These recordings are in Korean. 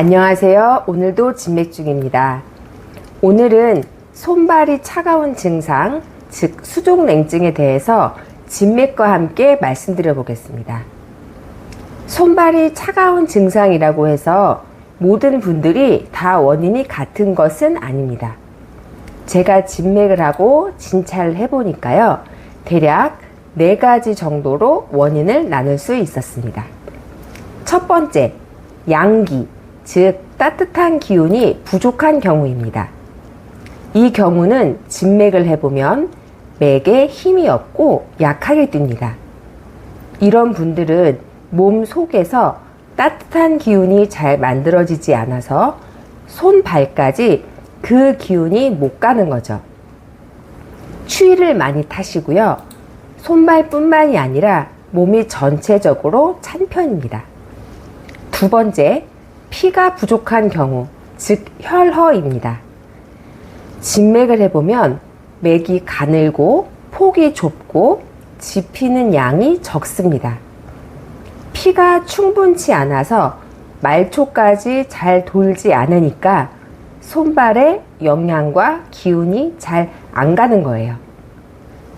안녕하세요. 오늘도 진맥중입니다. 오늘은 손발이 차가운 증상, 즉 수족냉증에 대해서 진맥과 함께 말씀드려 보겠습니다. 손발이 차가운 증상이라고 해서 모든 분들이 다 원인이 같은 것은 아닙니다. 제가 진맥을 하고 진찰을 해보니까요, 대략 4가지 정도로 원인을 나눌 수 있었습니다. 첫 번째, 양기, 즉 따뜻한 기운이 부족한 경우입니다. 이 경우는 진맥을 해보면 맥에 힘이 없고 약하게 뜁니다. 이런 분들은 몸 속에서 따뜻한 기운이 잘 만들어지지 않아서 손, 발까지 그 기운이 못 가는 거죠. 추위를 많이 타시고요. 손발뿐만이 아니라 몸이 전체적으로 찬 편입니다. 두 번째, 피가 부족한 경우, 즉 혈허입니다. 진맥을 해보면 맥이 가늘고 폭이 좁고 지피는 양이 적습니다. 피가 충분치 않아서 말초까지 잘 돌지 않으니까 손발에 영양과 기운이 잘 안 가는 거예요.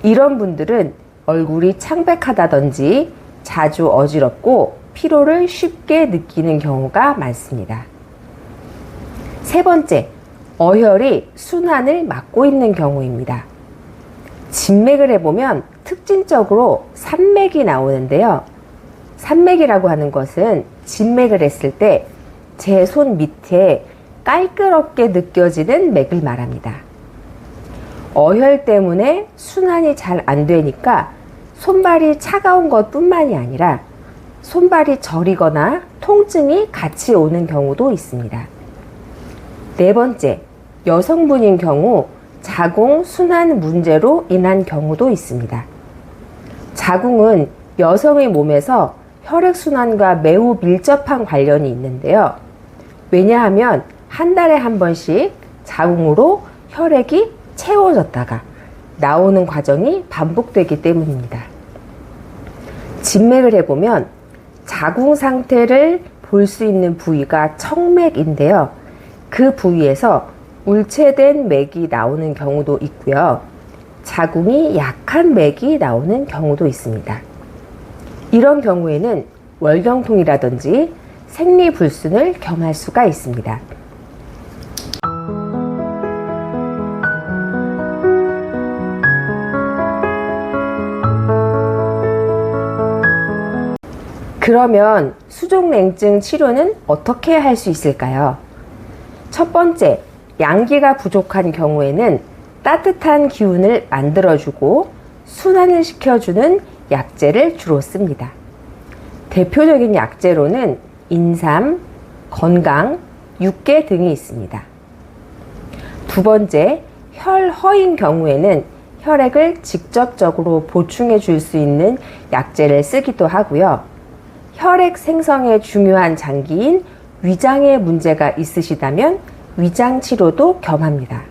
이런 분들은 얼굴이 창백하다든지 자주 어지럽고 피로를 쉽게 느끼는 경우가 많습니다. 세 번째, 어혈이 순환을 막고 있는 경우입니다. 진맥을 해보면 특징적으로 산맥이 나오는데요. 산맥이라고 하는 것은 진맥을 했을 때 제 손 밑에 깔끄럽게 느껴지는 맥을 말합니다. 어혈 때문에 순환이 잘 안 되니까 손발이 차가운 것뿐만이 아니라 손발이 저리거나 통증이 같이 오는 경우도 있습니다. 네 번째, 여성분인 경우 자궁 순환 문제로 인한 경우도 있습니다. 자궁은 여성의 몸에서 혈액순환과 매우 밀접한 관련이 있는데요. 왜냐하면 한 달에 한 번씩 자궁으로 혈액이 채워졌다가 나오는 과정이 반복되기 때문입니다. 진맥을 해보면 자궁 상태를 볼 수 있는 부위가 청맥인데요. 그 부위에서 울체된 맥이 나오는 경우도 있고요. 자궁이 약한 맥이 나오는 경우도 있습니다. 이런 경우에는 월경통이라든지 생리불순을 겸할 수가 있습니다. 그러면 수족냉증 치료는 어떻게 할 수 있을까요? 첫 번째, 양기가 부족한 경우에는 따뜻한 기운을 만들어주고 순환을 시켜주는 약재를 주로 씁니다. 대표적인 약재로는 인삼, 건강, 육개 등이 있습니다. 두 번째, 혈허인 경우에는 혈액을 직접적으로 보충해 줄 수 있는 약재를 쓰기도 하고요. 혈액 생성에 중요한 장기인 위장에 문제가 있으시다면 위장 치료도 겸합니다.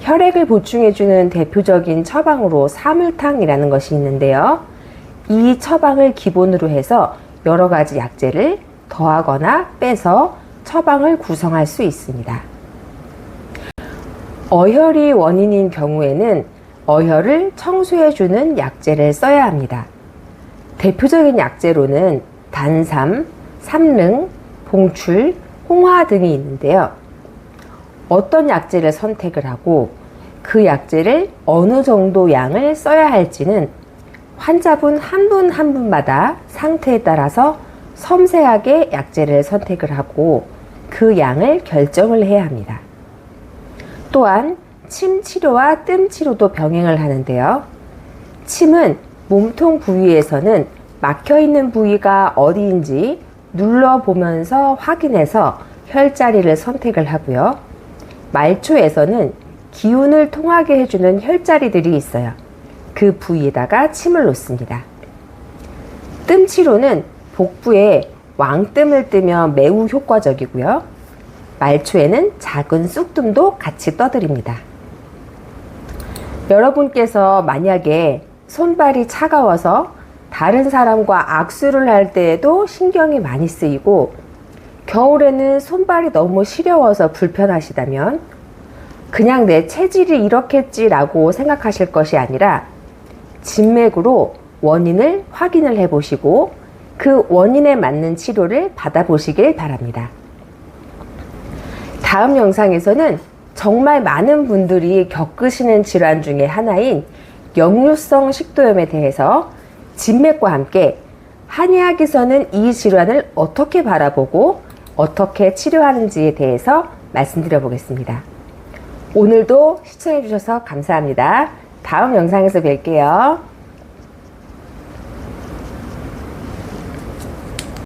혈액을 보충해주는 대표적인 처방으로 사물탕이라는 것이 있는데요. 이 처방을 기본으로 해서 여러 가지 약재를 더하거나 빼서 처방을 구성할 수 있습니다. 어혈이 원인인 경우에는 어혈을 청소해주는 약재를 써야 합니다. 대표적인 약재로는 단삼, 삼릉, 봉출, 홍화 등이 있는데요. 어떤 약재를 선택을 하고 그 약재를 어느 정도 양을 써야 할지는 환자분 한 분 한 분마다 상태에 따라서 섬세하게 약재를 선택을 하고 그 양을 결정을 해야 합니다. 또한 침 치료와 뜸 치료도 병행을 하는데요. 침은 몸통 부위에서는 막혀있는 부위가 어디인지 눌러보면서 확인해서 혈자리를 선택을 하고요. 말초에서는 기운을 통하게 해주는 혈자리들이 있어요. 그 부위에다가 침을 놓습니다. 뜸 치료는 복부에 왕뜸을 뜨면 매우 효과적이고요. 말초에는 작은 쑥뜸도 같이 떠드립니다. 여러분께서 만약에 손발이 차가워서 다른 사람과 악수를 할 때에도 신경이 많이 쓰이고 겨울에는 손발이 너무 시려워서 불편하시다면 그냥 내 체질이 이렇겠지라고 생각하실 것이 아니라 진맥으로 원인을 확인을 해 보시고 그 원인에 맞는 치료를 받아보시길 바랍니다. 다음 영상에서는 정말 많은 분들이 겪으시는 질환 중에 하나인 역류성 식도염에 대해서 진맥과 함께 한의학에서는 이 질환을 어떻게 바라보고 어떻게 치료하는지에 대해서 말씀드려 보겠습니다. 오늘도 시청해 주셔서 감사합니다. 다음 영상에서 뵐게요.